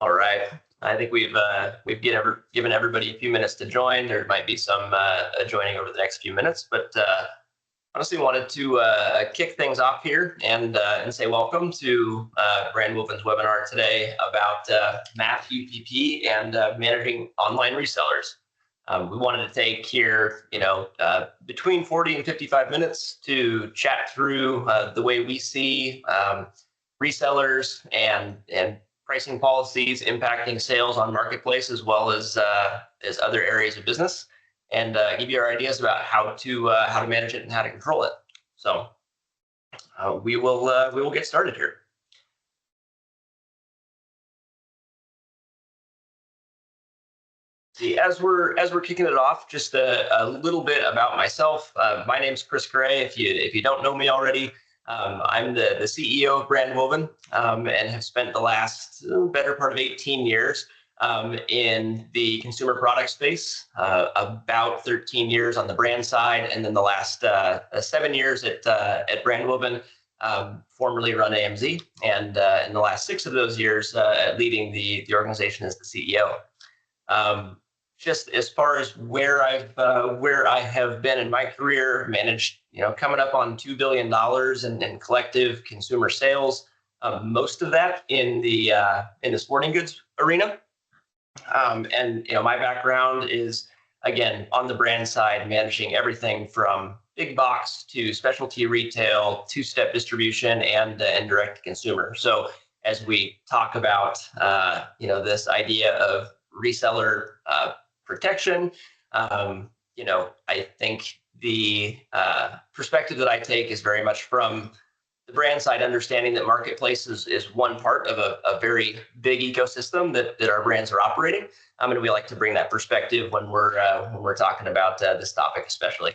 All right. I think we've given everybody a few minutes to join. There might be some joining over the next few minutes, but honestly wanted to kick things off here and say welcome to Brandwoven's webinar today about MAP UPP and managing online resellers. We wanted to take here, between 40 and 55 minutes to chat through the way we see resellers and pricing policies impacting sales on marketplace as well as other areas of business, and give you our ideas about how to manage it and how to control it. So we will get started here. See, as we're kicking it off, just a little bit about myself. My name's Chris Gray. If you don't know me already, I'm the CEO of Brandwoven and have spent the last better part of 18 years in the consumer product space, about 13 years on the brand side, and then the last 7 years at Brandwoven, formerly run AMZ, and in the last 6 of those years leading the organization as the CEO. Just as far as where I have been in my career, managed coming up on $2 billion in collective consumer sales, most of that in the sporting goods arena. And my background is, again, on the brand side, managing everything from big box to specialty retail, two-step distribution, and direct to consumer. So as we talk about this idea of reseller protection, I think the perspective that I take is very much from the brand side, understanding that marketplace is one part of a very big ecosystem that our brands are operating. And we like to bring that perspective when we're talking about this topic, especially.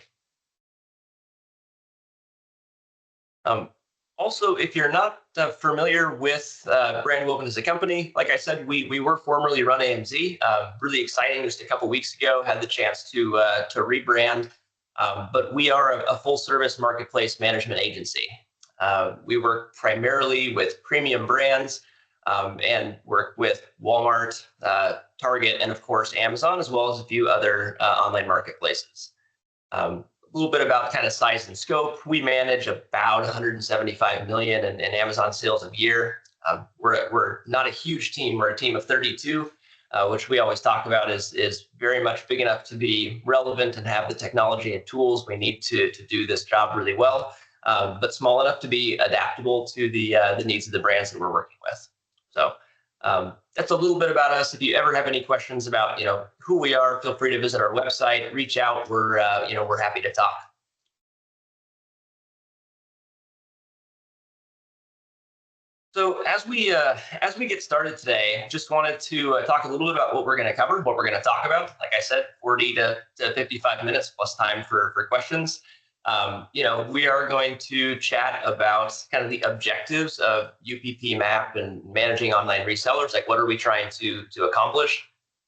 Also, if you're not familiar with Brandwoven as a company, like I said, we were formerly Run AMZ. Really exciting. Just a couple weeks ago, had the chance to rebrand. But we are a full-service marketplace management agency. We work primarily with premium brands and work with Walmart, Target, and of course Amazon, as well as a few other online marketplaces. A little bit about kind of size and scope. We manage about 175 million in Amazon sales a year. We're not a huge team. We're a team of 32, which we always talk about is very much big enough to be relevant and have the technology and tools we need to do this job really well, but small enough to be adaptable to the needs of the brands that we're working with. So that's a little bit about us. If you ever have any questions about who we are, feel free to visit our website, reach out. We're happy to talk. So as we get started today, just wanted to talk a little bit about what we're going to cover, what we're going to talk about. Like I said, 40 to 55 minutes plus time for questions. We are going to chat about kind of the objectives of UPP MAP and managing online resellers. Like, what are we trying to accomplish?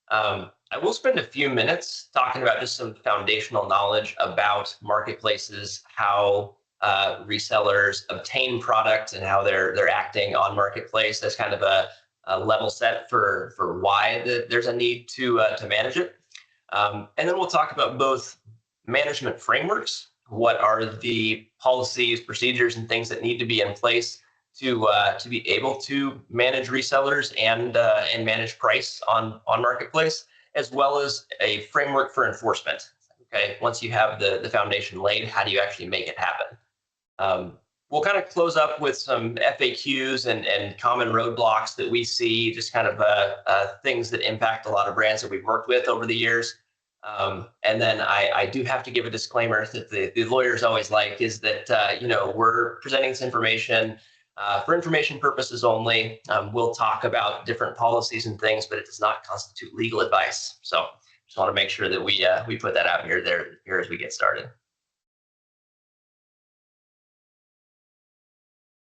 I will spend a few minutes talking about just some foundational knowledge about marketplaces, how resellers obtain product, and how they're acting on marketplace. That's kind of a level set for why there's a need to manage it. And then we'll talk about both management frameworks. What are the policies, procedures, and things that need to be in place to be able to manage resellers and manage price on marketplace, as well as a framework for enforcement. Okay, once you have the foundation laid, how do you actually make it happen? We'll kind of close up with some FAQs and common roadblocks that we see, just kind of things that impact a lot of brands that we've worked with over the years. And then I do have to give a disclaimer that the lawyers always like, is that, we're presenting this information for information purposes only. We'll talk about different policies and things, but it does not constitute legal advice. So just want to make sure that we put that out here as we get started.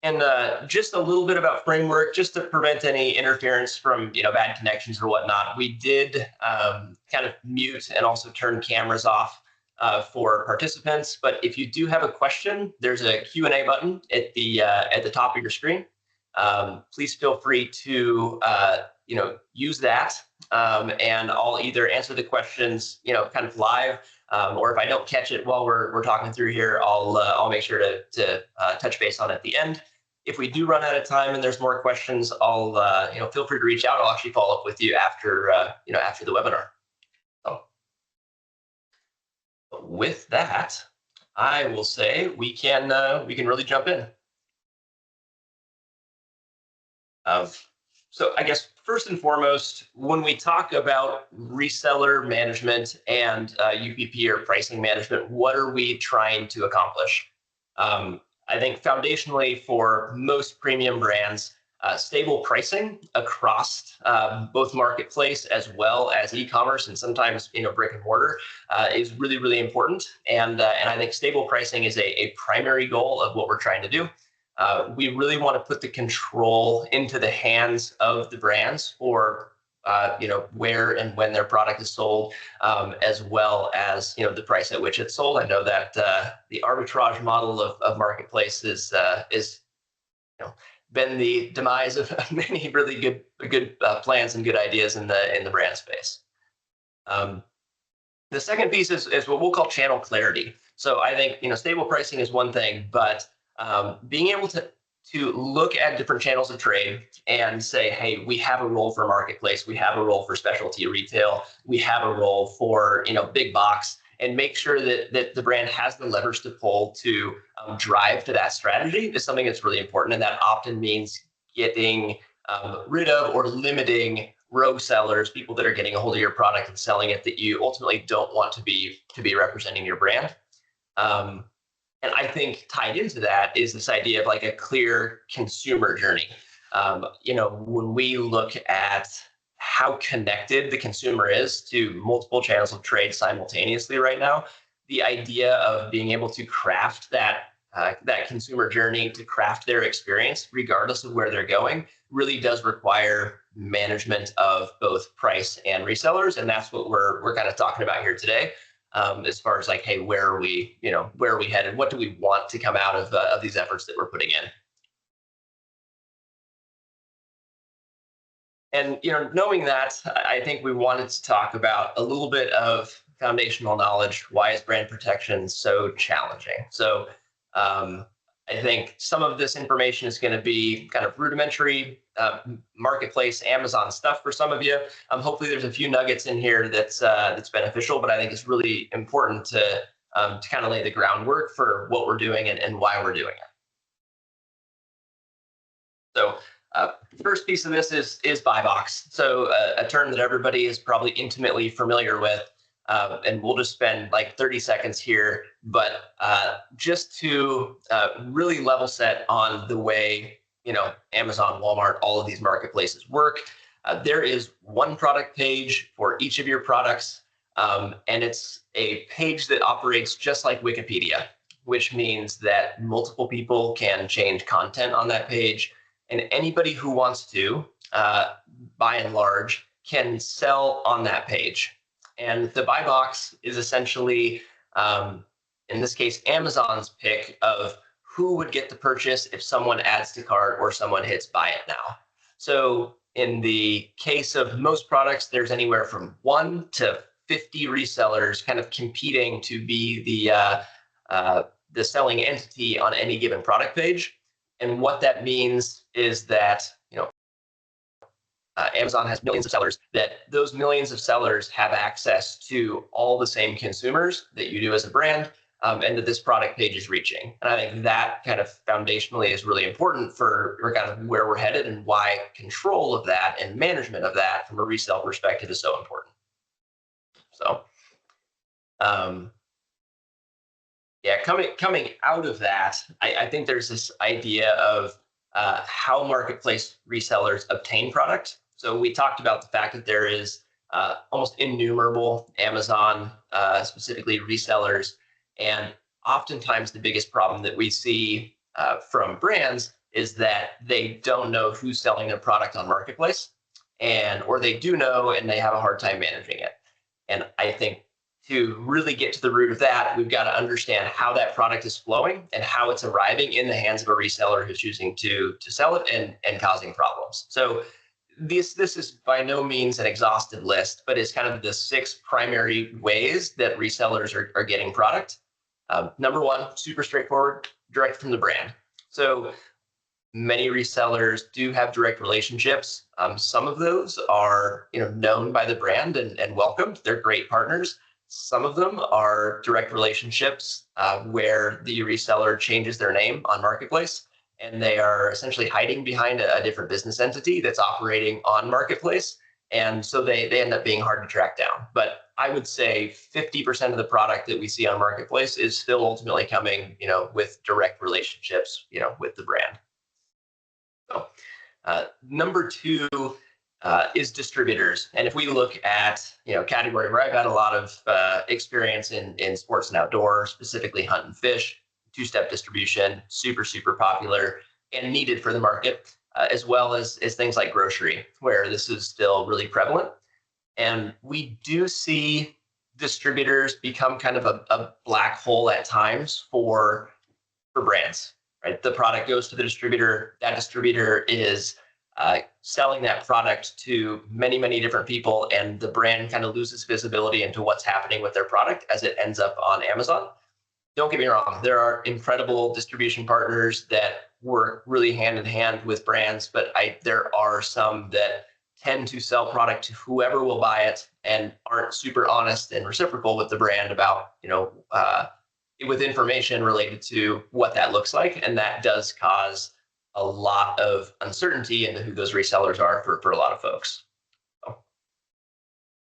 And just a little bit about framework, just to prevent any interference from bad connections or whatnot. We did kind of mute and also turn cameras off for participants. But if you do have a question, there's a Q&A button at the top of your screen. Please feel free to use that, and I'll either answer the questions, kind of live, or if I don't catch it while we're talking through here, I'll make sure to touch base on it at the end. If we do run out of time and there's more questions, I'll feel free to reach out. I'll actually follow up with you after after the webinar. So with that, I will say we can really jump in. So I guess first and foremost, when we talk about reseller management and UPP or pricing management, what are we trying to accomplish? I think foundationally for most premium brands, stable pricing across both marketplace as well as e-commerce and sometimes brick and mortar is really, really important. And I think stable pricing is a primary goal of what we're trying to do. We really want to put the control into the hands of the brands for where and when their product is sold, as well as the price at which it's sold. I know that the arbitrage model of marketplace is been the demise of many really good plans and good ideas in the brand space. The second piece is what we'll call channel clarity. So I think stable pricing is one thing, but being able to look at different channels of trade and say, hey, we have a role for marketplace, we have a role for specialty retail, we have a role for big box, and make sure that the brand has the levers to pull to drive to that strategy is something that's really important. And that often means getting rid of or limiting rogue sellers, people that are getting a hold of your product and selling it that you ultimately don't want to be representing your brand. And I think tied into that is this idea of like a clear consumer journey. When we look at how connected the consumer is to multiple channels of trade simultaneously right now, the idea of being able to craft that consumer journey, to craft their experience, regardless of where they're going, really does require management of both price and resellers. And that's what we're kind of talking about here today. As far as like, hey, where are we headed? What do we want to come out of these efforts that we're putting in? And knowing that, I think we wanted to talk about a little bit of foundational knowledge. Why is brand protection so challenging? So I think some of this information is going to be kind of rudimentary marketplace Amazon stuff for some of you. Hopefully there's a few nuggets in here that's beneficial, but I think it's really important to kind of lay the groundwork for what we're doing and why we're doing it. So first piece of this is buy box. So a term that everybody is probably intimately familiar with. And we'll just spend like 30 seconds here, but just to really level set on the way Amazon, Walmart, all of these marketplaces work. There is one product page for each of your products, and it's a page that operates just like Wikipedia, which means that multiple people can change content on that page, and anybody who wants to, by and large, can sell on that page. And the buy box is essentially, in this case, Amazon's pick of who would get the purchase if someone adds to cart or someone hits buy it now. So in the case of most products, there's anywhere from 1 to 50 resellers kind of competing to be the selling entity on any given product page. And what that means is that Amazon has millions of sellers, that those millions of sellers have access to all the same consumers that you do as a brand, and that this product page is reaching. And I think that kind of foundationally is really important for kind of where we're headed and why control of that and management of that from a resale perspective is so important. So, coming out of that, I think there's this idea of how marketplace resellers obtain product. So we talked about the fact that there is almost innumerable Amazon, specifically resellers. And oftentimes the biggest problem that we see from brands is that they don't know who's selling their product on marketplace, or they do know and they have a hard time managing it. And I think to really get to the root of that, we've got to understand how that product is flowing and how it's arriving in the hands of a reseller who's choosing to sell it and causing problems. So This is by no means an exhaustive list, but it's kind of the 6 primary ways that resellers are getting product. Number one, super straightforward, direct from the brand. So many resellers do have direct relationships. Some of those are known by the brand and welcomed. They're great partners. Some of them are direct relationships where the reseller changes their name on Marketplace, and they are essentially hiding behind a different business entity that's operating on Marketplace. And so they end up being hard to track down. But I would say 50% of the product that we see on Marketplace is still ultimately coming, with direct relationships, with the brand. So, number 2 is distributors. And if we look at, category where I've had a lot of experience in sports and outdoor, specifically hunt and fish, two-step distribution, super, super popular and needed for the market, as well as things like grocery, where this is still really prevalent. And we do see distributors become kind of a black hole at times for brands, right? The product goes to the distributor. That distributor is selling that product to many, many different people, and the brand kind of loses visibility into what's happening with their product as it ends up on Amazon. Don't get me wrong, there are incredible distribution partners that work really hand in hand with brands, but there are some that tend to sell product to whoever will buy it and aren't super honest and reciprocal with the brand about, with information related to what that looks like. And that does cause a lot of uncertainty into who those resellers are for a lot of folks. So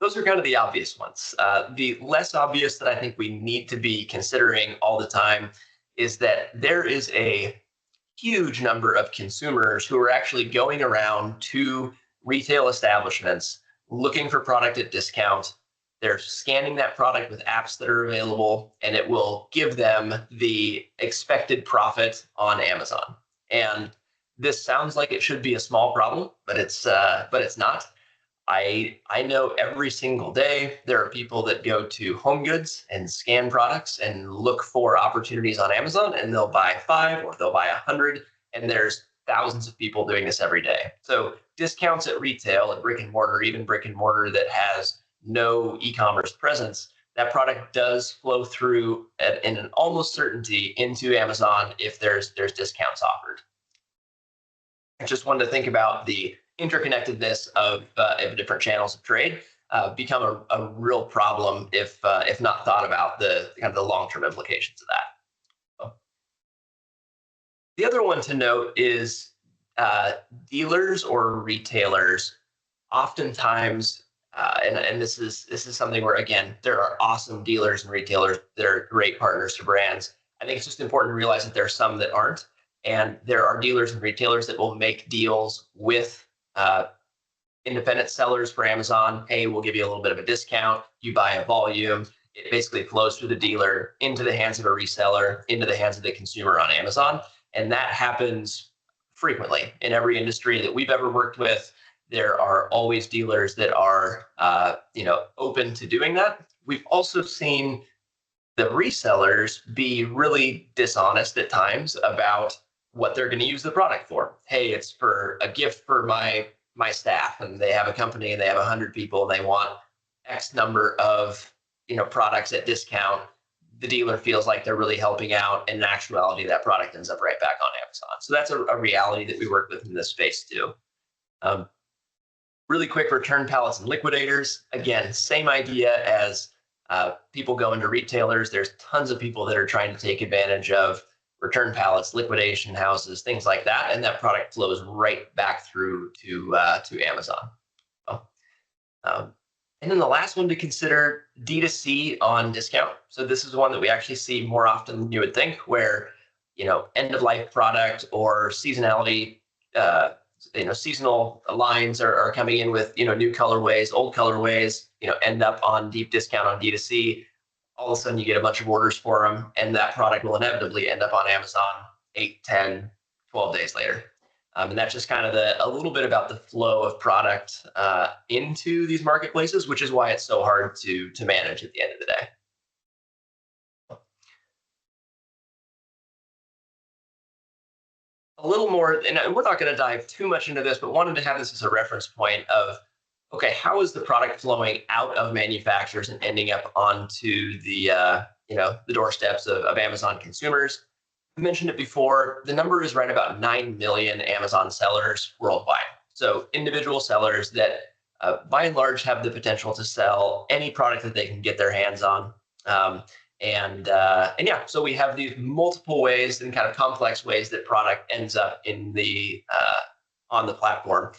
those are kind of the obvious ones. The less obvious that I think we need to be considering all the time is that there is a huge number of consumers who are actually going around to retail establishments looking for product at discount. They're scanning that product with apps that are available, and it will give them the expected profit on Amazon. And this sounds like it should be a small problem, but it's not. I know every single day there are people that go to Home Goods and scan products and look for opportunities on Amazon, and they'll buy 5 or they'll buy 100, and there's thousands of people doing this every day. So discounts at retail, at brick and mortar, even brick and mortar that has no e-commerce presence, that product does flow through in an almost certainty into Amazon if there's discounts offered. I just wanted to think about the interconnectedness of different channels of trade become a real problem if not thought about the kind of the long-term implications of that. So, the other one to note is dealers or retailers oftentimes, and this is something where, again, there are awesome dealers and retailers that are great partners to brands. I think it's just important to realize that there are some that aren't, and there are dealers and retailers that will make deals with independent sellers for Amazon. Hey, we'll give you a little bit of a discount. You buy a volume. It basically flows through the dealer into the hands of a reseller, into the hands of the consumer on Amazon. And that happens frequently in every industry that we've ever worked with. There are always dealers that are, open to doing that. We've also seen the resellers be really dishonest at times about what they're going to use the product for. Hey, it's for a gift for my staff, and they have a company and they have 100 people and they want X number of products at discount. The dealer feels like they're really helping out, and in actuality, that product ends up right back on Amazon. So that's a reality that we work with in this space too. Really quick, return pallets and liquidators. Again, same idea as people go into retailers. There's tons of people that are trying to take advantage of return pallets, liquidation houses, things like that, and that product flows right back through to Amazon. And then the last one to consider, D2C on discount. So this is one that we actually see more often than you would think, where end of life product or seasonality, seasonal lines are coming in with new colorways, old colorways, end up on deep discount on D2C. All of a sudden you get a bunch of orders for them, and that product will inevitably end up on Amazon 8, 10, 12 days later. And that's just kind of a little bit about the flow of product into these marketplaces, which is why it's so hard to manage at the end of the day. a little more, and we're not going to dive too much into this, but wanted to have this as a reference point of, okay, how is the product flowing out of manufacturers and ending up onto the, the doorsteps of Amazon consumers? I mentioned it before. The number is right about 9 million Amazon sellers worldwide. So individual sellers that, by and large, have the potential to sell any product that they can get their hands on. And yeah, so we have these multiple ways and kind of complex ways that product ends up in the on the platform.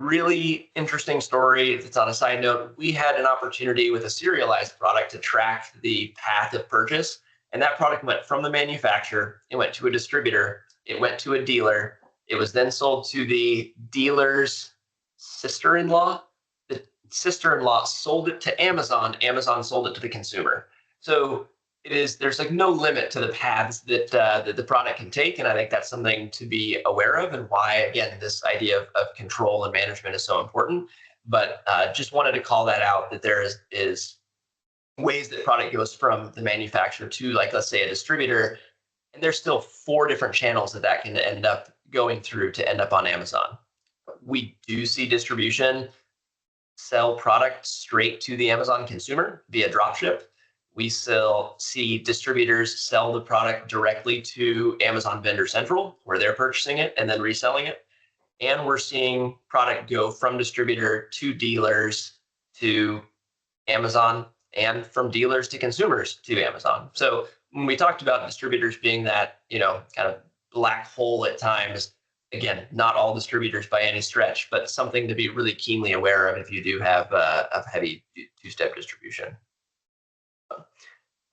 Really interesting story. It's on a side note. We had an opportunity with a serialized product to track the path of purchase, and that product went from the manufacturer, it went to a distributor, it went to a dealer, it was then sold to the dealer's sister-in-law. The sister-in-law sold it to Amazon, Amazon sold it to the consumer. So there's like no limit to the paths that the product can take. And I think that's something to be aware of, and why, again, this idea of control and management is so important. But just wanted to call that out, that there is ways that product goes from the manufacturer to, like, let's say, a distributor. And there's still 4 different channels that can end up going through to end up on Amazon. We do see distribution sell product straight to the Amazon consumer via dropship. We still see distributors sell the product directly to Amazon Vendor Central, where they're purchasing it and then reselling it. And we're seeing product go from distributor to dealers to Amazon, and from dealers to consumers to Amazon. So when we talked about distributors being that, kind of black hole at times, again, not all distributors by any stretch, but something to be really keenly aware of if you do have a heavy two-step distribution.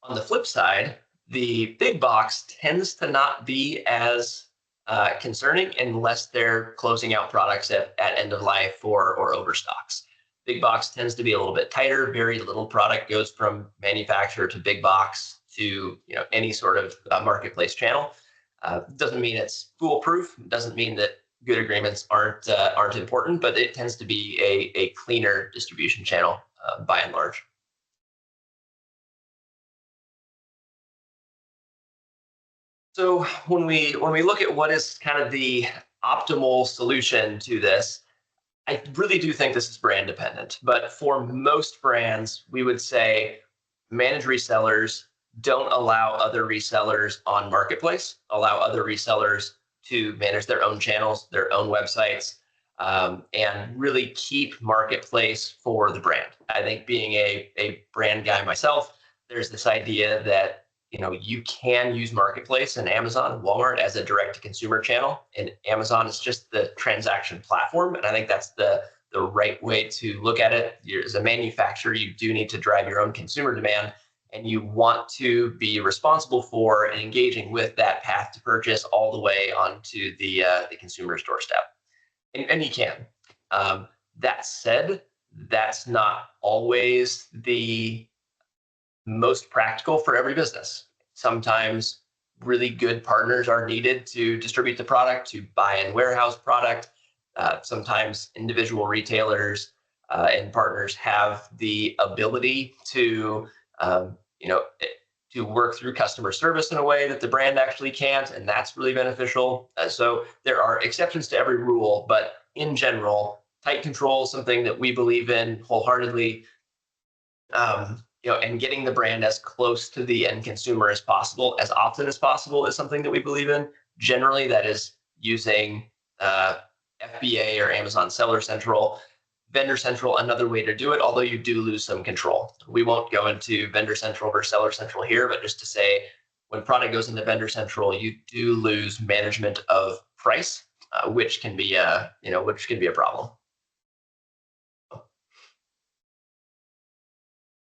On the flip side, the big box tends to not be as concerning unless they're closing out products at end of life or overstocks. Big box tends to be a little bit tighter. Very little product goes from manufacturer to big box to any sort of marketplace channel. Doesn't mean it's foolproof. Doesn't mean that good agreements aren't important, but it tends to be a cleaner distribution channel by and large. So when we look at what is kind of the optimal solution to this, I really do think this is brand dependent. But for most brands, we would say manage resellers, don't allow other resellers on marketplace, allow other resellers to manage their own channels, their own websites, and really keep marketplace for the brand. I think, being a brand guy myself, there's this idea that you can use marketplace and Amazon, Walmart as a direct to consumer channel, and Amazon is just the transaction platform. And I think that's the right way to look at it. As a manufacturer, you do need to drive your own consumer demand, and you want to be responsible for and engaging with that path to purchase all the way onto the consumer's doorstep. And you can. That said, that's not always the most practical for every business. Sometimes really good partners are needed to distribute the product, to buy and warehouse product. Sometimes individual retailers and partners have the ability to work through customer service in a way that the brand actually can't, and that's really beneficial. So there are exceptions to every rule, but in general, tight control is something that we believe in wholeheartedly. And getting the brand as close to the end consumer as possible, as often as possible, is something that we believe in. Generally, that is using FBA or Amazon Seller Central. Vendor Central, another way to do it, although you do lose some control. We won't go into Vendor Central versus Seller Central here, but just to say, when product goes into Vendor Central, you do lose management of price, which can be a problem.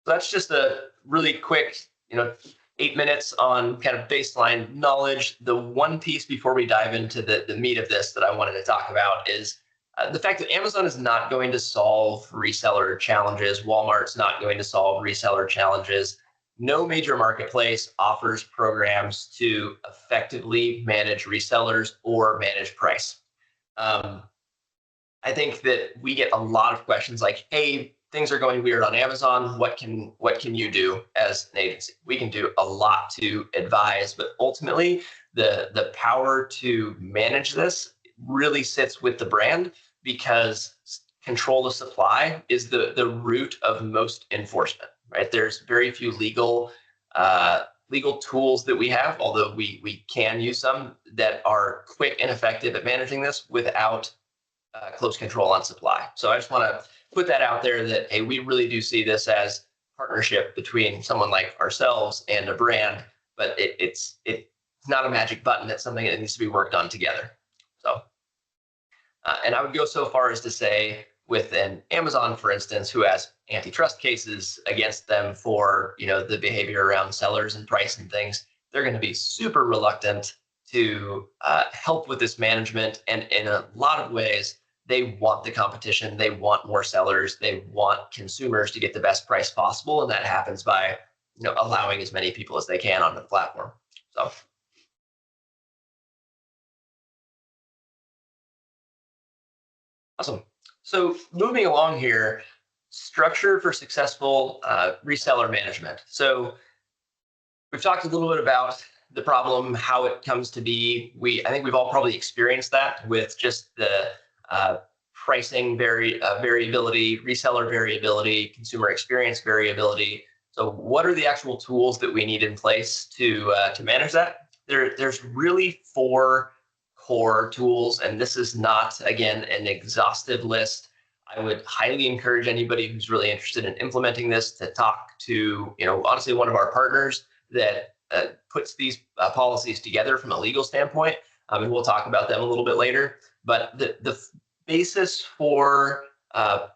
So that's just a really quick, 8 minutes on kind of baseline knowledge. The one piece before we dive into the meat of this that I wanted to talk about is the fact that Amazon is not going to solve reseller challenges. Walmart's not going to solve reseller challenges. No major marketplace offers programs to effectively manage resellers or manage price. I think that we get a lot of questions like, hey, things are going weird on Amazon. What can you do as an agency? We can do a lot to advise, but ultimately the power to manage this really sits with the brand, because control of supply is the root of most enforcement, right? There's very few legal tools that we have, although we can use some, that are quick and effective at managing this without close control on supply. So I just want to put that out there that, hey, we really do see this as partnership between someone like ourselves and a brand, but it's not a magic button. It's something that needs to be worked on together. So, and I would go so far as to say, with an Amazon, for instance, who has antitrust cases against them for, the behavior around sellers and price and things, they're going to be super reluctant to help with this management. And in a lot of ways, they want the competition. They want more sellers. They want consumers to get the best price possible, and that happens by allowing as many people as they can onto the platform. So. Awesome. So moving along here, structure for successful reseller management. So we've talked a little bit about the problem, how it comes to be. I think we've all probably experienced that with just the pricing variability, reseller variability, consumer experience variability. So what are the actual tools that we need in place to manage that? There's really 4 core tools, and this is not, again, an exhaustive list. I would highly encourage anybody who's really interested in implementing this to talk to, honestly, one of our partners that puts these policies together from a legal standpoint, and we'll talk about them a little bit later. But the basis for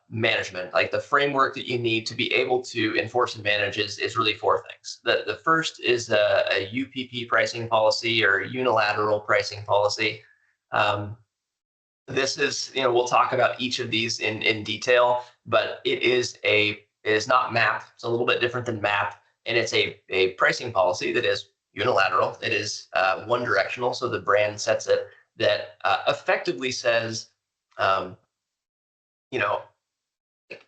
management, like the framework that you need to be able to enforce and manage, is really 4 things. The first is a UPP pricing policy, or unilateral pricing policy. This is, we'll talk about each of these in detail, but it is not MAP. It's a little bit different than MAP, and it's a pricing policy that is unilateral. It is one directional, so the brand sets it, that effectively says,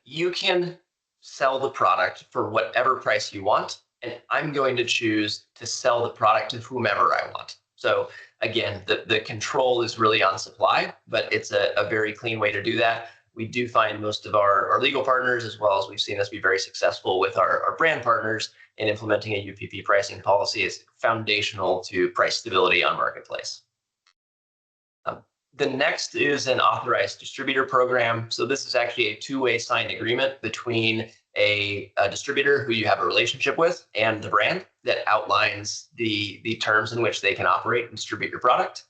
you can sell the product for whatever price you want, and I'm going to choose to sell the product to whomever I want. So again, the control is really on supply, but it's a very clean way to do that. We do find most of our legal partners, as well as we've seen us be very successful with our brand partners in implementing a UPP pricing policy, is foundational to price stability on marketplace. The next is an authorized distributor program. So this is actually a 2-way signed agreement between a distributor who you have a relationship with and the brand, that outlines the terms in which they can operate and distribute your product.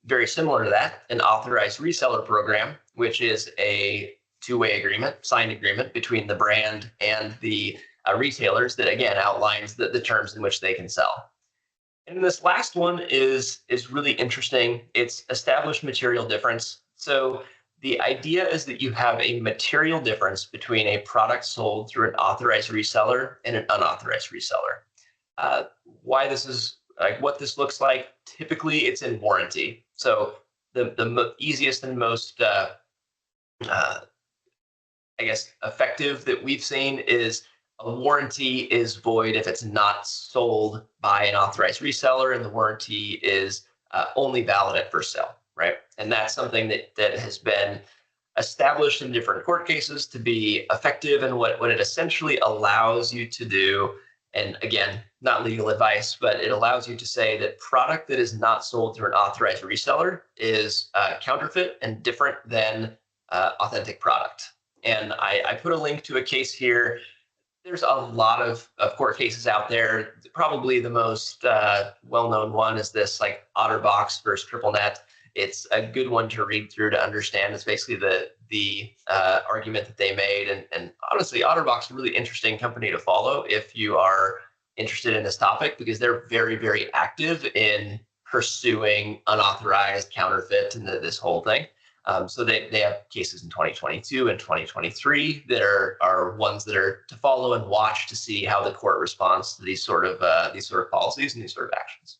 Very similar to that, an authorized reseller program, which is a 2-way agreement, signed agreement between the brand and the retailers, that again outlines the terms in which they can sell. And this last one is really interesting. It's established material difference. So the idea is that you have a material difference between a product sold through an authorized reseller and an unauthorized reseller. Why this is, like, what this looks like, typically it's in warranty. So the easiest and most, effective that we've seen is a warranty is void if it's not sold by an authorized reseller, and the warranty is only valid at first sale, right? And that's something that has been established in different court cases to be effective. And what it essentially allows you to do, and again, not legal advice, but it allows you to say that product that is not sold through an authorized reseller is counterfeit and different than authentic product. And I put a link to a case here. There's a lot of court cases out there. Probably the most well-known one is this, like, OtterBox versus TripleNet. It's a good one to read through to understand. It's basically the argument that they made. And honestly, OtterBox is a really interesting company to follow if you are interested in this topic, because they're very, very active in pursuing unauthorized, counterfeit, and this whole thing. So they have cases in 2022 and 2023 that are ones that are to follow and watch to see how the court responds to these sort of policies and these sort of actions.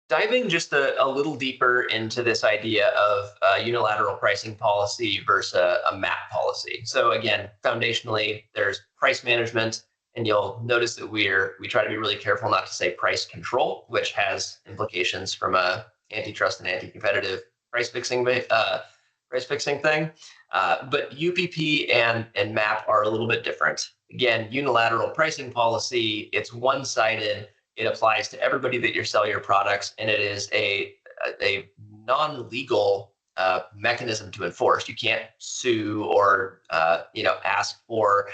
Diving just a little deeper into this idea of unilateral pricing policy versus a MAP policy. So again, foundationally, there's price management And you'll notice that we try to be really careful not to say price control, which has implications from a antitrust and anti-competitive price fixing thing. But UPP and MAP are a little bit different. Again, unilateral pricing policy, it's one-sided. It applies to everybody that you sell your products, and it is a non-legal mechanism to enforce. You can't sue or ask for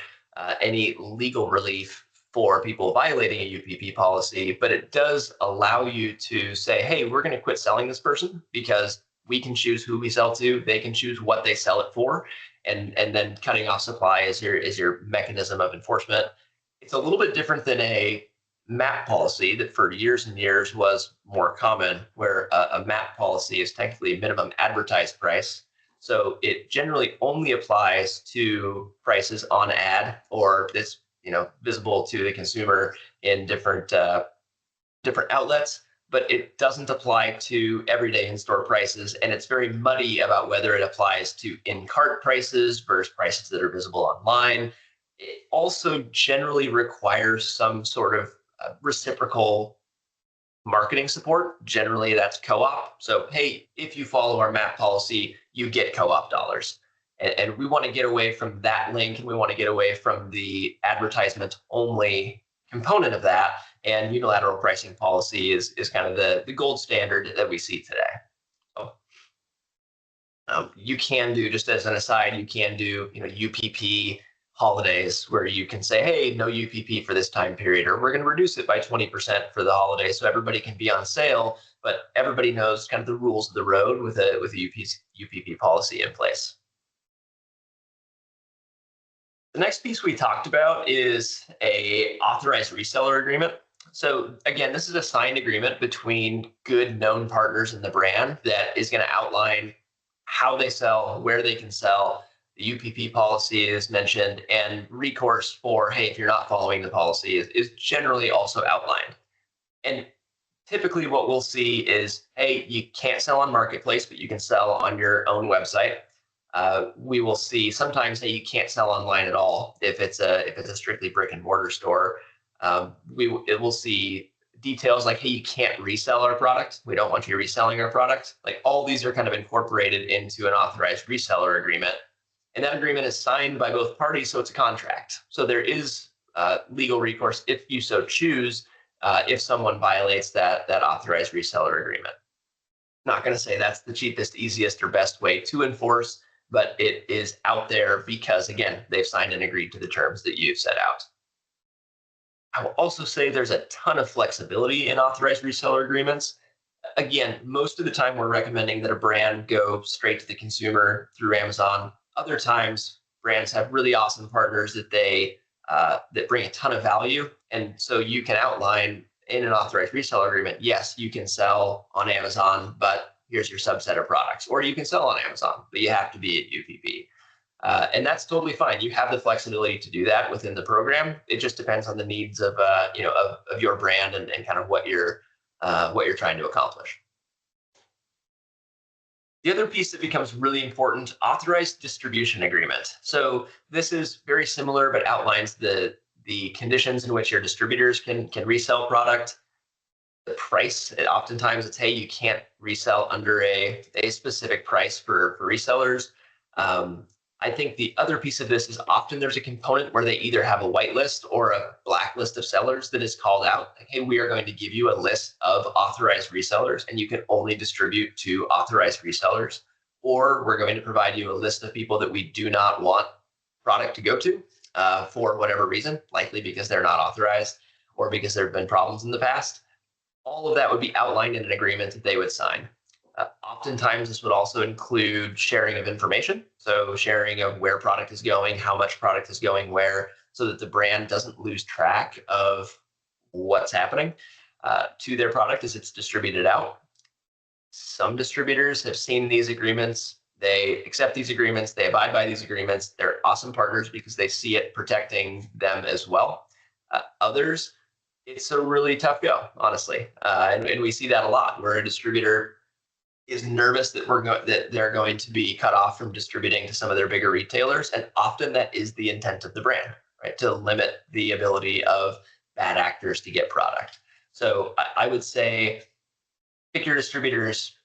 any legal relief for people violating a UPP policy, but it does allow you to say, hey, we're going to quit selling this person because we can choose who we sell to. They can choose what they sell it for, and then cutting off supply is your mechanism of enforcement. It's a little bit different than a MAP policy that for years and years was more common, where a MAP policy is technically a minimum advertised price. So it generally only applies to prices on ad, or that's visible to the consumer in different outlets, but it doesn't apply to everyday in-store prices, and it's very muddy about whether it applies to in-cart prices versus prices that are visible online. It also generally requires some sort of reciprocal marketing support. Generally, that's co-op. So, hey, if you follow our MAP policy, you get co-op dollars. And we want to get away from that link, and we want to get away from the advertisement only component of that. And unilateral pricing policy is kind of the gold standard that we see today. So, you can do, just as an aside, you can do UPP holidays where you can say, hey, no UPP for this time period, or we're going to reduce it by 20% for the holidays so everybody can be on sale, but everybody knows kind of the rules of the road with a UPP policy in place. The next piece we talked about is a authorized reseller agreement. So again, this is a signed agreement between good known partners in the brand that is going to outline how they sell, where they can sell. The UPP policy is mentioned, and recourse for, hey, if you're not following the policy is generally also outlined. And typically what we'll see is, hey, you can't sell on Marketplace, but you can sell on your own website. We will see sometimes that you can't sell online at all if it's a strictly brick and mortar store. We'll see details like, hey, you can't resell our product. We don't want you reselling our product. Like, all these are kind of incorporated into an authorized reseller agreement. And that agreement is signed by both parties, so it's a contract. So there is legal recourse if you so choose, if someone violates that authorized reseller agreement. Not going to say that's the cheapest, easiest, or best way to enforce, but it is out there because, again, they've signed and agreed to the terms that you've set out. I will also say there's a ton of flexibility in authorized reseller agreements. Again, most of the time we're recommending that a brand go straight to the consumer through Amazon. Other times, brands have really awesome partners that that bring a ton of value, and so you can outline in an authorized reseller agreement, yes, you can sell on Amazon, but here's your subset of products, or you can sell on Amazon, but you have to be at UPP, and that's totally fine. You have the flexibility to do that within the program. It just depends on the needs of your brand and kind of what you're trying to accomplish. The other piece that becomes really important, authorized distribution agreement. So this is very similar, but outlines the conditions in which your distributors can resell product. The price, oftentimes it's, hey, you can't resell under a specific price for resellers. I think the other piece of this is often there's a component where they either have a whitelist or a blacklist of sellers that is called out. Like, hey, we are going to give you a list of authorized resellers, and you can only distribute to authorized resellers. Or we're going to provide you a list of people that we do not want product to go to for whatever reason, likely because they're not authorized or because there have been problems in the past. All of that would be outlined in an agreement that they would sign. Oftentimes, this would also include sharing of information. So sharing of where product is going, how much product is going where, so that the brand doesn't lose track of what's happening to their product as it's distributed out. Some distributors have seen these agreements. They accept these agreements. They abide by these agreements. They're awesome partners because they see it protecting them as well. Others, it's a really tough go, honestly. And we see that a lot, where a distributor is nervous that they're going to be cut off from distributing to some of their bigger retailers, and often that is the intent of the brand, right, to limit the ability of bad actors to get product. So I would say pick your distributors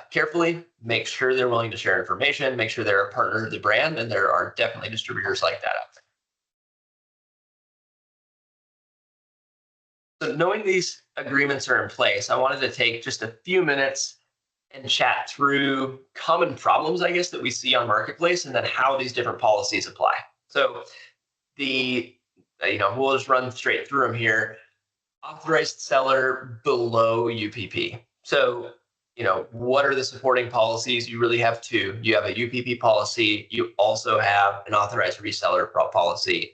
carefully, make sure they're willing to share information, make sure they're a partner of the brand, and there are definitely distributors like that out there. So knowing these agreements are in place, I wanted to take just a few minutes and chat through common problems, I guess, that we see on Marketplace, and then how these different policies apply. So the, we'll just run straight through them here. Authorized seller below UPP. So, what are the supporting policies? You really have two. You have a UPP policy. You also have an authorized reseller policy.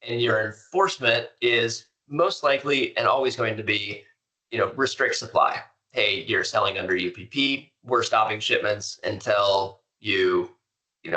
And your enforcement is most likely and always going to be, restrict supply. Hey, you're selling under UPP. We're stopping shipments until you,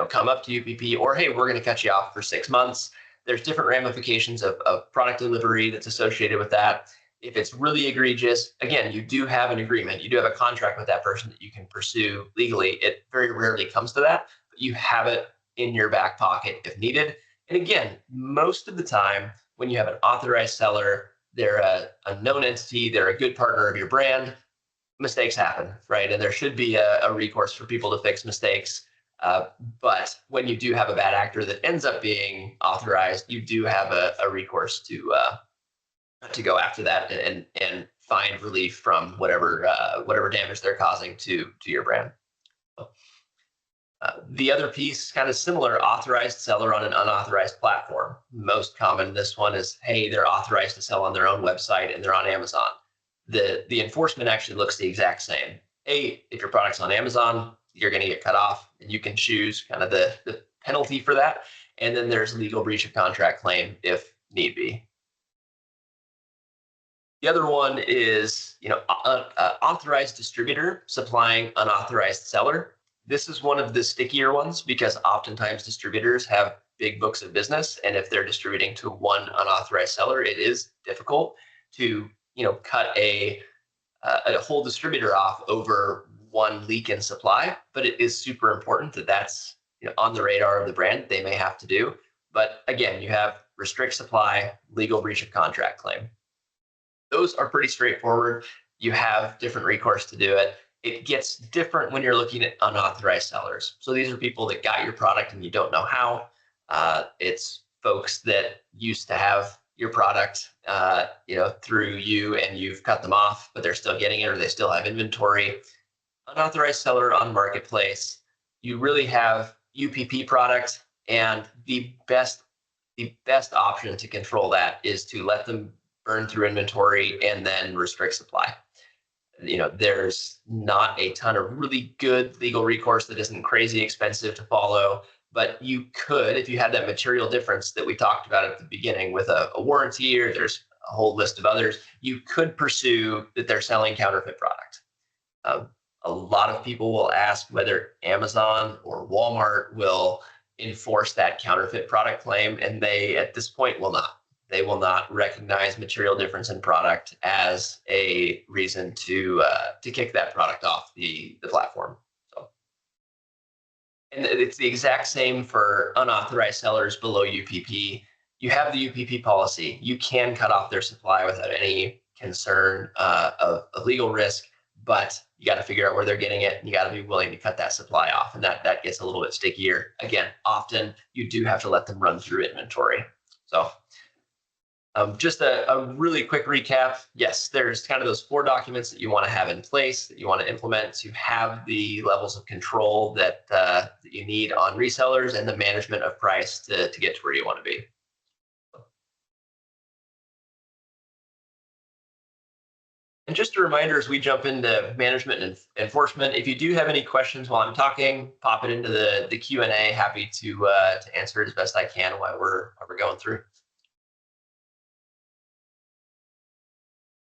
come up to UPP, or hey, we're going to cut you off for 6 months. There's different ramifications of product delivery that's associated with that. If it's really egregious, again, you do have an agreement. You do have a contract with that person that you can pursue legally. It very rarely comes to that, but you have it in your back pocket if needed. And again, most of the time when you have an authorized seller, they're a known entity, they're a good partner of your brand. Mistakes happen, right? And there should be a recourse for people to fix mistakes. But when you do have a bad actor that ends up being authorized, you do have a recourse to go after that and find relief from whatever damage they're causing to your brand. The other piece, kind of similar, authorized seller on an unauthorized platform. Most common, this one is, hey, they're authorized to sell on their own website and they're on Amazon. The enforcement actually looks the exact same. Hey, if your product's on Amazon, you're going to get cut off, and you can choose kind of the penalty for that. And then there's legal breach of contract claim if need be. The other one is, authorized distributor supplying unauthorized seller. This is one of the stickier ones because oftentimes distributors have big books of business, and if they're distributing to one unauthorized seller, it is difficult to, cut a whole distributor off over one leak in supply. But it is super important that that's on the radar of the brand. They may have to do, but again, you have restrict supply, legal breach of contract claim. Those are pretty straightforward. You have different recourse to do it. It gets different when you're looking at unauthorized sellers. So these are people that got your product and you don't know how. It's folks that used to have your product, through you, and you've cut them off, but they're still getting it, or they still have inventory. Unauthorized seller on Marketplace, you really have UPP product, and the best option to control that is to let them burn through inventory and then restrict supply. There's not a ton of really good legal recourse that isn't crazy expensive to follow, but you could, if you had that material difference that we talked about at the beginning with a warranty, or there's a whole list of others, you could pursue that they're selling counterfeit product. A lot of people will ask whether Amazon or Walmart will enforce that counterfeit product claim, and they, at this point, will not. They will not recognize material difference in product as a reason to kick that product off the platform. So, and it's the exact same for unauthorized sellers below UPP. You have the UPP policy. You can cut off their supply without any concern of legal risk, but you got to figure out where they're getting it, and you got to be willing to cut that supply off, and that gets a little bit stickier. Again, often you do have to let them run through inventory. So. Just a really quick recap. Yes, there's kind of those 4 documents that you want to have in place, that you want to implement to have the levels of control that you need on resellers, and the management of price to get to where you want to be. And just a reminder, as we jump into management and enforcement, if you do have any questions while I'm talking, pop it into the Q&A. Happy to answer it as best I can while we're going through.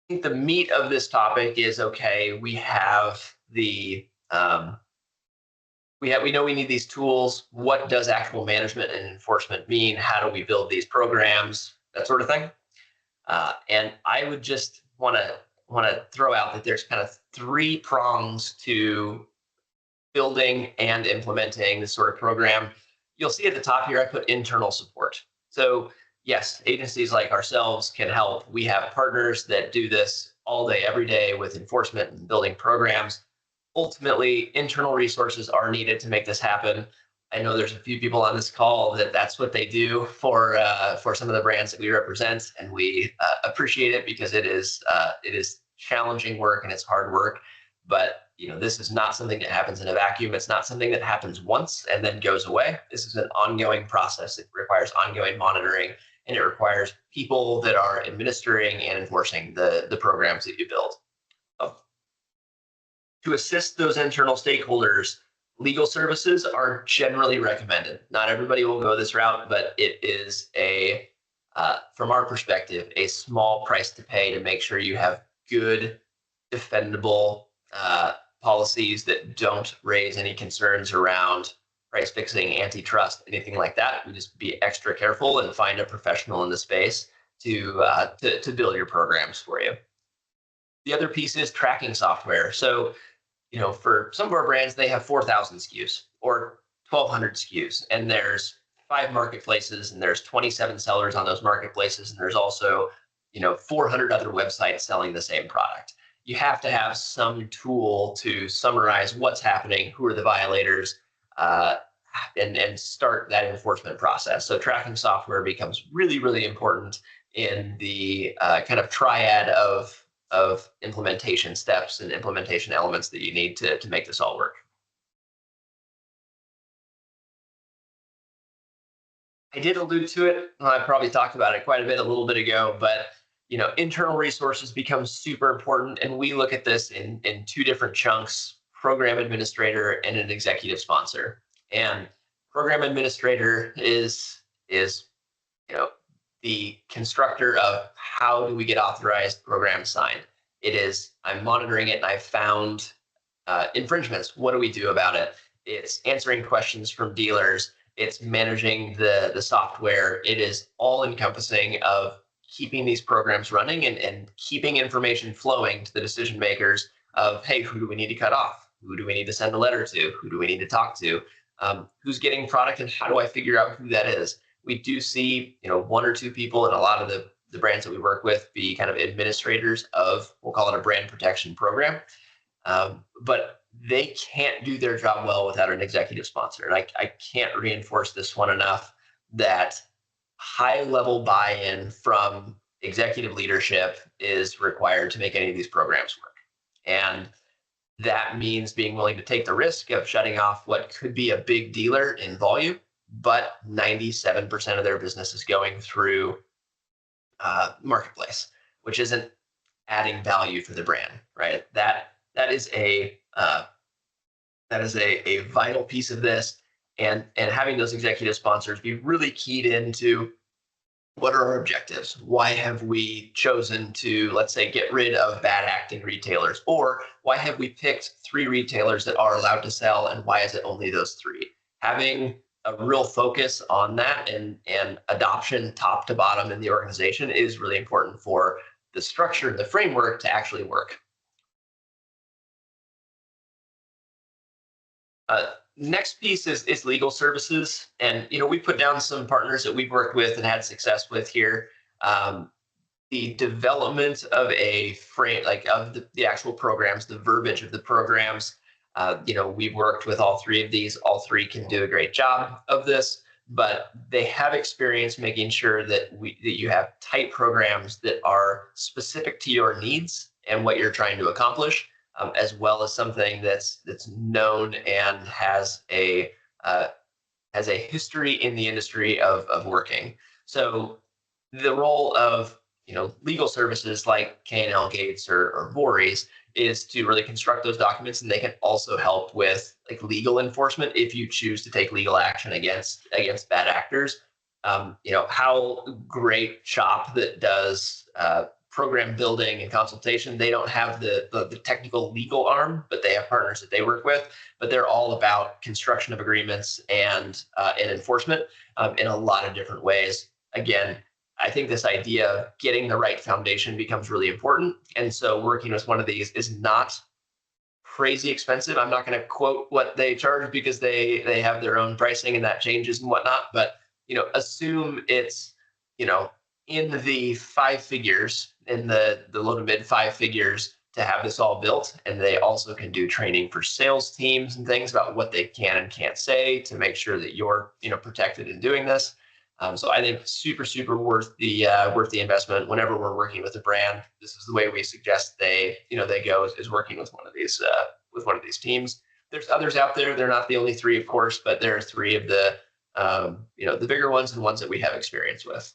I think the meat of this topic is, okay, we have we know we need these tools. What does actual management and enforcement mean? How do we build these programs? That sort of thing. And I would just want to throw out that there's kind of 3 prongs to building and implementing this sort of program. You'll see at the top here, I put internal support. So yes, agencies like ourselves can help. We have partners that do this all day, every day with enforcement and building programs. Ultimately, internal resources are needed to make this happen. I know there's a few people on this call that that's what they do for some of the brands that we represent, and we appreciate it because it is challenging work and it's hard work. But this is not something that happens in a vacuum. It's not something that happens once and then goes away. This is an ongoing process. It requires ongoing monitoring, and it requires people that are administering and enforcing the programs that you build. To assist those internal stakeholders, legal services are generally recommended. Not everybody will go this route, but it is from our perspective, a small price to pay to make sure you have good, defendable policies that don't raise any concerns around price fixing, antitrust, anything like that. We just be extra careful and find a professional in the space to build your programs for you. The other piece is tracking software. So for some of our brands, they have 4,000 SKUs or 1,200 SKUs, and there's 5 marketplaces, and there's 27 sellers on those marketplaces, and there's also 400 other websites selling the same product. You have to have some tool to summarize what's happening, who are the violators, and start that enforcement process. So tracking software becomes really, really important in the kind of triad of implementation steps and implementation elements that you need to make this all work. I did allude to it. I probably talked about it quite a bit a little bit ago, but internal resources become super important, and we look at this in 2 different chunks: program administrator and an executive sponsor. And program administrator is the constructor of how do we get authorized programs signed. It is, I'm monitoring it and I've found infringements. What do we do about it? It's answering questions from dealers. It's managing the software. It is all encompassing of keeping these programs running and keeping information flowing to the decision makers of, hey, who do we need to cut off? Who do we need to send a letter to? Who do we need to talk to? Who's getting product, and how do I figure out who that is? We do see 1 or 2 people in a lot of the brands that we work with be kind of administrators of, we'll call it a brand protection program. But they can't do their job well without an executive sponsor. And I can't reinforce this one enough, that high level buy-in from executive leadership is required to make any of these programs work. And that means being willing to take the risk of shutting off what could be a big dealer in volume, but 97% of their business is going through marketplace, which isn't adding value for the brand, right? That is a vital piece of this, and having those executive sponsors be really keyed into what are our objectives? Why have we chosen to, let's say, get rid of bad acting retailers? Or why have we picked 3 retailers that are allowed to sell, and why is it only those 3? Having a real focus on that and adoption top to bottom in the organization is really important for the structure and the framework to actually work. Next piece is legal services. And, we put down some partners that we've worked with and had success with here. The development of a frame, like of the actual programs, the verbiage of the programs. We've worked with all 3 of these. All 3 can do a great job of this, but they have experience making sure that you have tight programs that are specific to your needs and what you're trying to accomplish, as well as something that's known and has a history in the industry of working. So the role of legal services like K&L Gates or Voorhees is to really construct those documents, and they can also help with like legal enforcement if you choose to take legal action against bad actors. How great shop that does program building and consultation. They don't have the technical legal arm, but they have partners that they work with. But they're all about construction of agreements and enforcement in a lot of different ways. Again, I think this idea of getting the right foundation becomes really important. And so working with one of these is not crazy expensive. I'm not going to quote what they charge because they have their own pricing and that changes and whatnot. But assume it's in the five figures, in the low to mid five figures to have this all built. And they also can do training for sales teams and things about what they can and can't say to make sure that you're, protected in doing this. So I think super worth the investment. Whenever we're working with a brand, this is the way we suggest they go is working with one of these teams. There's others out there. They're not the only three, of course, but there are three of the bigger ones and ones that we have experience with.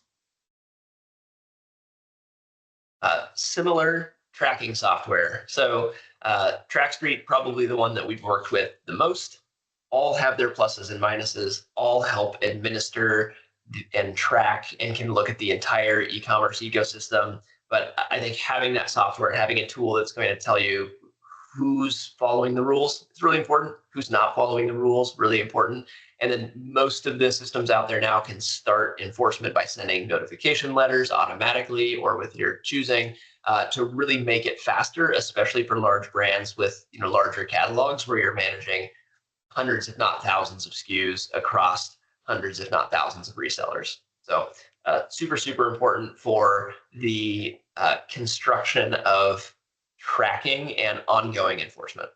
Similar tracking software. So TrackStreet, probably the one that we've worked with the most. All have their pluses and minuses. All help administer and track and can look at the entire e-commerce ecosystem. But I think having that software, having a tool that's going to tell you who's following the rules is really important. Who's not following the rules, really important. And then most of the systems out there now can start enforcement by sending notification letters automatically or with your choosing to really make it faster, especially for large brands with larger catalogs where you're managing hundreds, if not thousands of SKUs across hundreds, if not thousands of resellers. So super important for the construction of tracking and ongoing enforcement.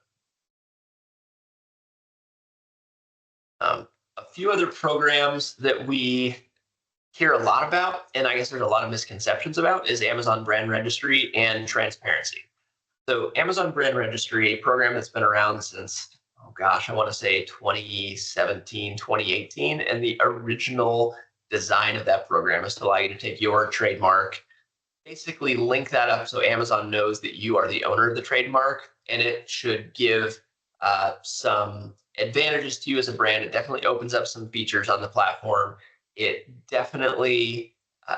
A few other programs that we hear a lot about, and I guess there's a lot of misconceptions about, is Amazon Brand Registry and transparency. So Amazon Brand Registry, a program that's been around since, I want to say 2017, 2018. And the original design of that program is to allow you to take your trademark, basically link that up so Amazon knows that you are the owner of the trademark, and it should give some advantages to you as a brand. It definitely opens up some features on the platform. It definitely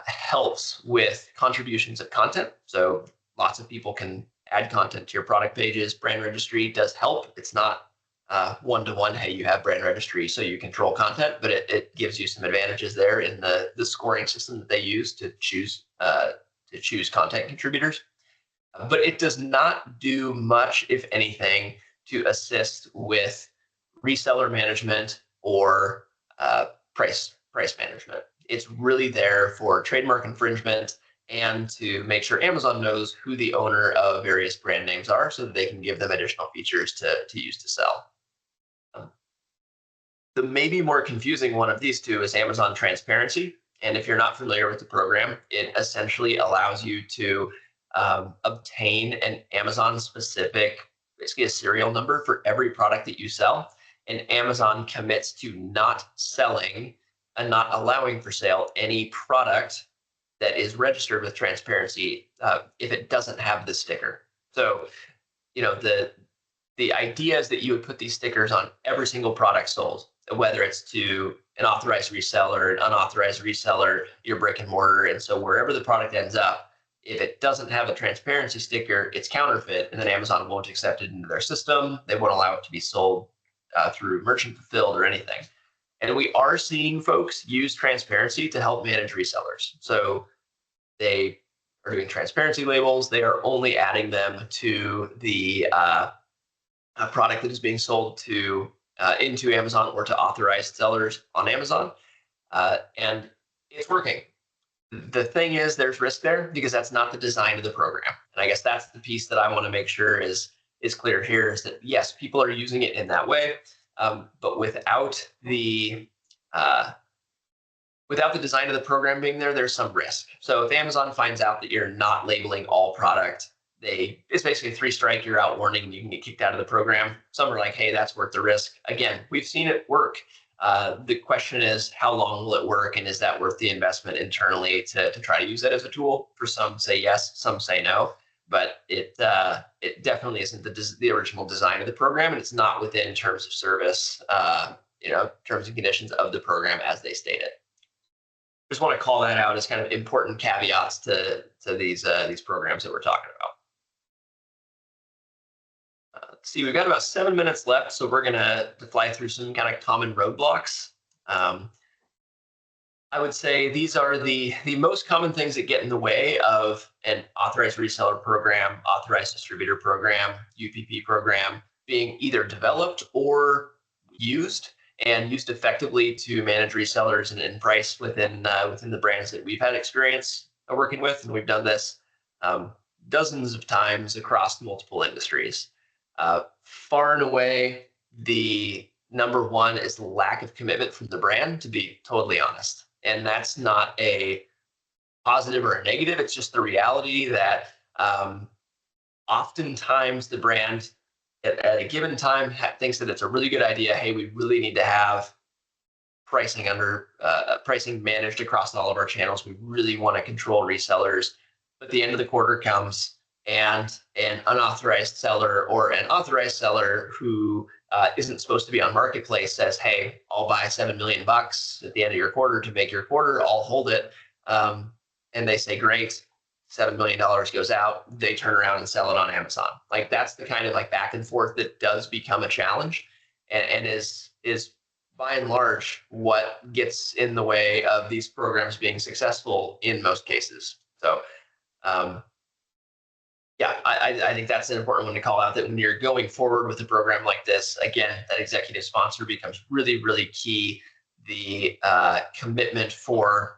helps with contributions of content. So lots of people can add content to your product pages. Brand registry does help. It's not one-to-one, hey, you have brand registry, so you control content, but it gives you some advantages there in the scoring system that they use to choose content contributors. But it does not do much, if anything, to assist with reseller management or price management. It's really there for trademark infringement and to make sure Amazon knows who the owner of various brand names are so that they can give them additional features to use to sell. The maybe more confusing one of these two is Amazon Transparency. And if you're not familiar with the program, it essentially allows you to obtain an Amazon-specific, basically a serial number for every product that you sell. And Amazon commits to not selling and not allowing for sale any product that is registered with transparency if it doesn't have the sticker. So, the idea is that you would put these stickers on every single product sold, whether it's to an authorized reseller, an unauthorized reseller, your brick and mortar. And so wherever the product ends up, if it doesn't have a transparency sticker, it's counterfeit, and then Amazon won't accept it into their system. They won't allow it to be sold through merchant fulfilled or anything. And we are seeing folks use transparency to help manage resellers. So they are doing transparency labels. They are only adding them to the product that is being sold to into Amazon or to authorized sellers on Amazon. And it's working. The thing is, there's risk there because that's not the design of the program. And I guess that's the piece that I want to make sure is clear here, is that yes, people are using it in that way, but without the design of the program being there, there's some risk. So if Amazon finds out that you're not labeling all product, it's basically a 3-strike, you're out warning, and you can get kicked out of the program. Some are like, hey, that's worth the risk. Again, we've seen it work. The question is, how long will it work, and is that worth the investment internally to try to use it as a tool? For some say yes, some say no, but it definitely isn't the original design of the program, and it's not within terms of service, terms and conditions of the program as they state it. Just want to call that out as kind of important caveats to these programs that we're talking about. Let's see, we've got about 7 minutes left, so we're going to fly through some kind of common roadblocks. I would say these are the most common things that get in the way of an authorized reseller program, authorized distributor program, UPP program being either developed or used. and used effectively to manage resellers and price within the brands that we've had experience working with. And we've done this um, dozens of times across multiple industries. Far and away, the number one is the lack of commitment from the brand, to be totally honest. And that's not a positive or a negative. It's just the reality that oftentimes the brand at a given time thinks that it's a really good idea. Hey, we really need to have pricing managed across all of our channels. We really want to control resellers. But the end of the quarter comes, and an unauthorized seller or an authorized seller who isn't supposed to be on marketplace says, "Hey, I'll buy $7 million at the end of your quarter to make your quarter. I'll hold it." And they say, "Great." $7 million goes out. They turn around and sell it on Amazon. Like, that's the kind of like back and forth that does become a challenge, and is by and large what gets in the way of these programs being successful in most cases. So yeah, I think that's an important one to call out, that when you're going forward with a program like this, again, that executive sponsor becomes really, really key. The commitment for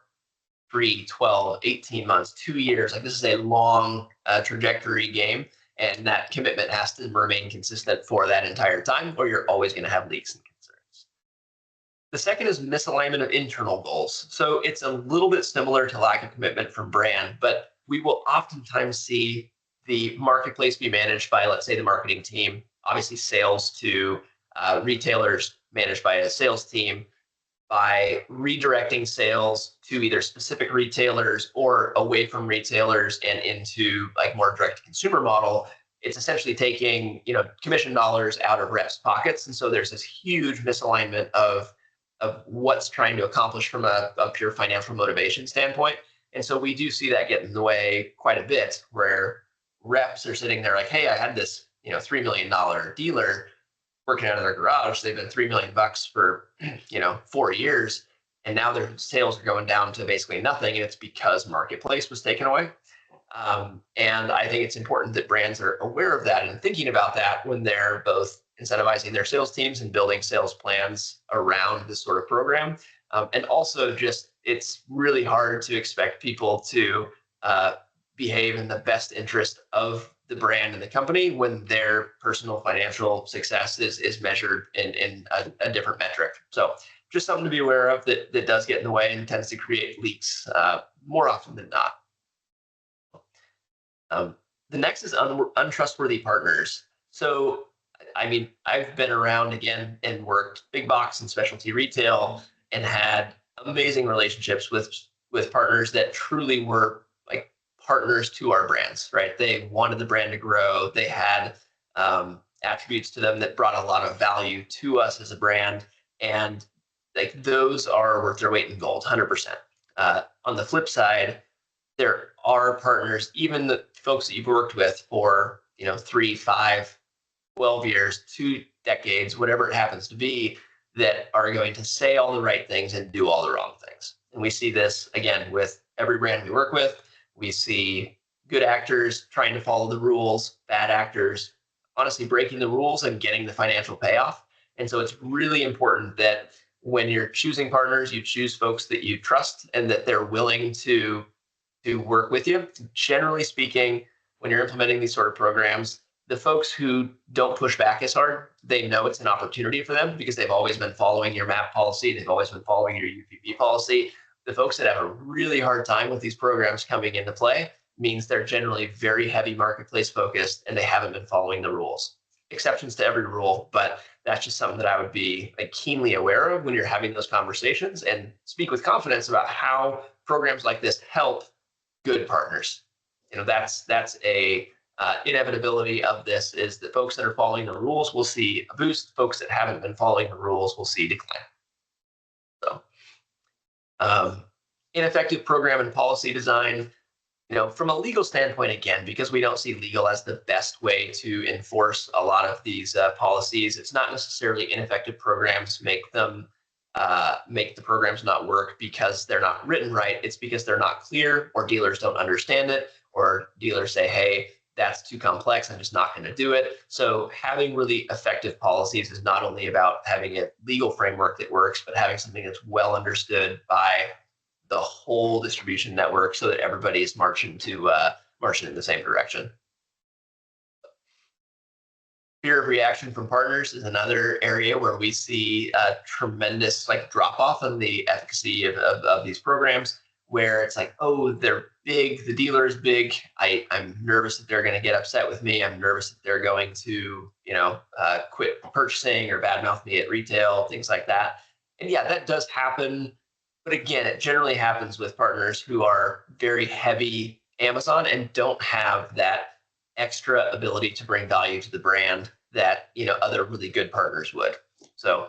3, 12, 18 months, 2 years, like, this is a long trajectory game, and that commitment has to remain consistent for that entire time, or you're always going to have leaks and concerns. The second is misalignment of internal goals. So it's a little bit similar to lack of commitment from brand, but we will oftentimes see the marketplace be managed by, let's say, the marketing team, obviously sales to retailers managed by a sales team, by redirecting sales to either specific retailers or away from retailers and into like more direct to consumer model. It's essentially taking, commission dollars out of reps' pockets. And so there's this huge misalignment of what's trying to accomplish from a pure financial motivation standpoint. And so we do see that get in the way quite a bit, where reps are sitting there like, "Hey, I had this, $3 million dealer working out of their garage. They've been $3 million for, 4 years. And now their sales are going down to basically nothing. And it's because marketplace was taken away." And I think it's important that brands are aware of that and thinking about that when they're both incentivizing their sales teams and building sales plans around this sort of program. And also, just, it's really hard to expect people to behave in the best interest of the brand and the company when their personal financial success is measured in a different metric. So just something to be aware of that does get in the way and tends to create leaks more often than not. The next is untrustworthy partners. So, I mean, I've been around again and worked big box and specialty retail and had amazing relationships with partners that truly were like partners to our brands, right? They wanted the brand to grow. They had attributes to them that brought a lot of value to us as a brand. And like, those are worth their weight in gold, 100%. On the flip side, there are partners, even the folks that you've worked with for 3, 5, 12 years, 2 decades, whatever it happens to be, that are going to say all the right things and do all the wrong things. And we see this again with every brand we work with. We see good actors trying to follow the rules, bad actors honestly breaking the rules and getting the financial payoff. And so it's really important that when you're choosing partners, you choose folks that you trust and that they're willing to work with you. Generally speaking, when you're implementing these sort of programs, the folks who don't push back as hard, they know it's an opportunity for them because they've always been following your MAP policy. They've always been following your UPP policy. The folks that have a really hard time with these programs coming into play means they're generally very heavy marketplace focused and they haven't been following the rules. Exceptions to every rule, but that's just something that I would be keenly aware of when you're having those conversations, and speak with confidence about how programs like this help good partners. That's a inevitability of this, is that folks that are following the rules will see a boost. Folks that haven't been following the rules will see decline. So ineffective program and policy design, from a legal standpoint, again, because we don't see legal as the best way to enforce a lot of these policies, it's not necessarily ineffective programs make the programs not work because they're not written right. It's because they're not clear, or dealers don't understand it, or dealers say, "Hey, that's too complex. I'm just not going to do it. So having really effective policies is not only about having a legal framework that works, but having something that's well understood by the whole distribution network so that everybody is marching in the same direction. Fear of reaction from partners is another area where we see a tremendous drop off in the efficacy of these programs, where it's like, oh, they're big, the dealer is big. I'm nervous that they're going to get upset with me. I'm nervous that they're going to, quit purchasing or badmouth me at retail, things like that. And yeah, that does happen. But again, it generally happens with partners who are very heavy Amazon and don't have that extra ability to bring value to the brand that other really good partners would. So,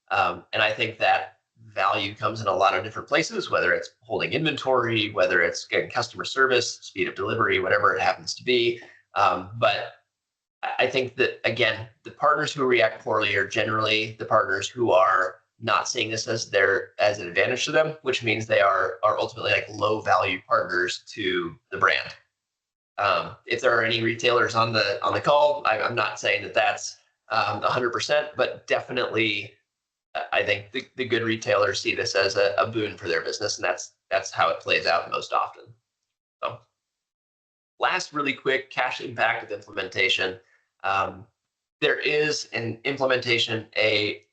and I think that value comes in a lot of different places, whether it's holding inventory, whether it's getting customer service, speed of delivery, whatever it happens to be. But I think that, again, the partners who react poorly are generally the partners who are not seeing this as an advantage to them, which means they are ultimately low value partners to the brand. If there are any retailers on the call, I'm not saying that that's 100%, but definitely I think the good retailers see this as a boon for their business, and that's how it plays out most often. So, last really quick cash impact of implementation. There is in implementation a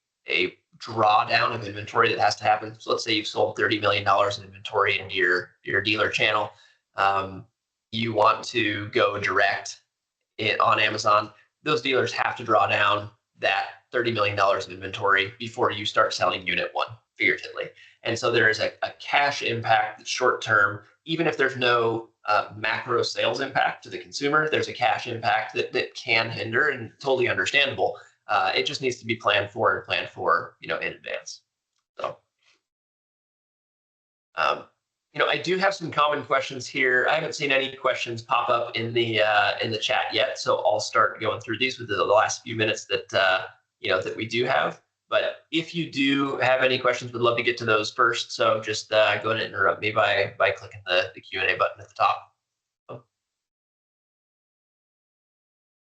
drawdown of inventory that has to happen. So let's say you've sold $30 million in inventory into your dealer channel. You want to go direct on Amazon. Those dealers have to draw down that $30 million of inventory before you start selling unit one, figuratively. And so there is a cash impact that's short term. Even if there's no macro sales impact to the consumer, there's a cash impact that can hinder, and totally understandable. It just needs to be planned for in advance. So, I do have some common questions here. I haven't seen any questions pop up in the chat yet, so I'll start going through these with the last few minutes that that we do have. But if you do have any questions, we'd love to get to those first. So just go ahead and interrupt me by clicking the Q&A button at the top.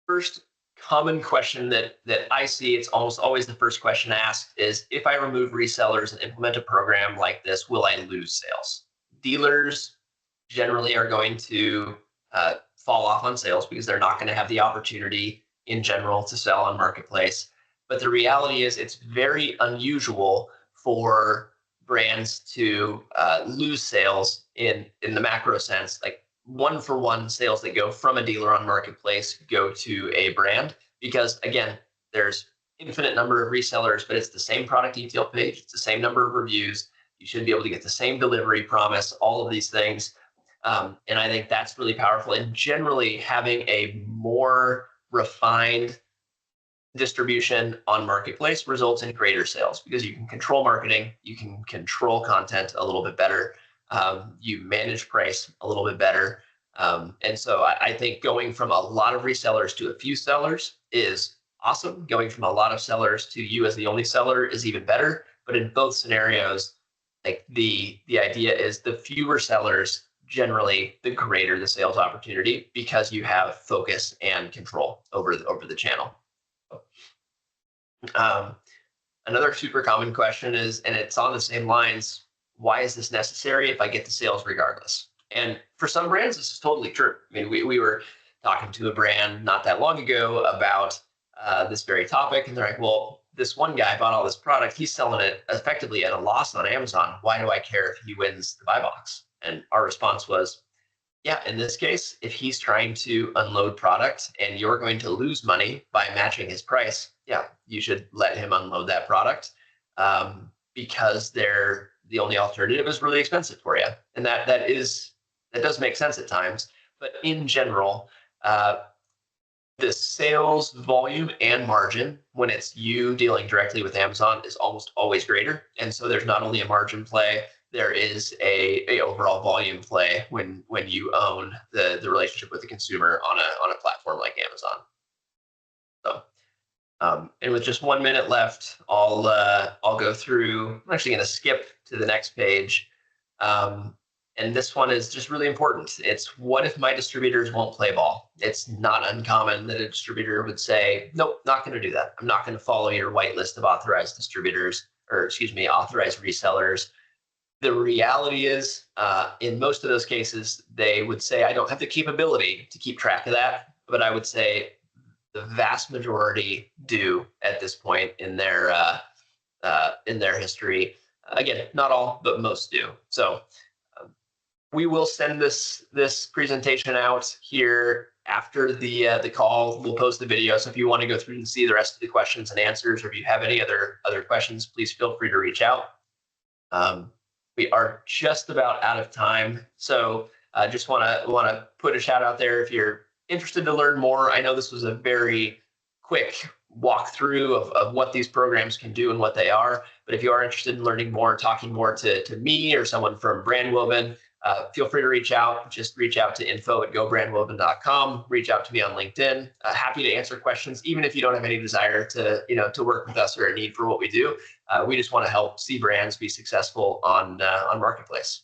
First common question that I see, it's almost always the first question asked, is if I remove resellers and implement a program like this, will I lose sales? Dealers generally are going to fall off on sales because they're not going to have the opportunity in general to sell on marketplace. But the reality is it's very unusual for brands to lose sales in the macro sense, like one-for-one sales that go from a dealer on marketplace go to a brand, because again, there's infinite number of resellers, but it's the same product detail page, it's the same number of reviews. You should be able to get the same delivery promise, all of these things. And I think that's really powerful. And generally having a more refined distribution on marketplace results in greater sales because you can control marketing, you can control content a little bit better, you manage price a little bit better. And so I think going from a lot of resellers to a few sellers is awesome. Going from a lot of sellers to you as the only seller is even better. But in both scenarios, like the idea is the fewer sellers, generally the greater the sales opportunity because you have focus and control over the channel. Another super common question is, and it's on the same lines, why is this necessary if I get the sales regardless? And for some brands, this is totally true. I mean, we were talking to a brand not that long ago about this very topic, and they're like, well, this one guy bought all this product, he's selling it effectively at a loss on Amazon. Why do I care if he wins the buy box? And our response was, yeah, in this case, if he's trying to unload product and you're going to lose money by matching his price, yeah, you should let him unload that product because the only alternative is really expensive for you. And that does make sense at times. But in general, the sales volume and margin when it's you dealing directly with Amazon is almost always greater. And so there's not only a margin play, there is a overall volume play when you own the relationship with the consumer on a platform like Amazon. So, and with just 1 minute left, I'll go through. I'm actually going to skip to the next page. And this one is just really important. It's, what if my distributors won't play ball? It's not uncommon that a distributor would say, nope, not going to do that. I'm not going to follow your white list of authorized distributors, or excuse me, authorized resellers. The reality is, in most of those cases, they would say, I don't have the capability to keep track of that. But I would say the vast majority do at this point in their history. Again, not all, but most do. So we will send this presentation out here after the call. We'll post the video. So if you want to go through and see the rest of the questions and answers, or if you have any other questions, please feel free to reach out. We are just about out of time. So I just want to put a shout out there. If you're interested to learn more, I know this was a very quick walkthrough of what these programs can do and what they are. But if you are interested in learning more, talking more to me or someone from Brandwoven, feel free to reach out. Just reach out to info@gobrandwoven.com. Reach out to me on LinkedIn. Happy to answer questions, even if you don't have any desire to work with us or a need for what we do. We just want to help see brands be successful on Marketplace.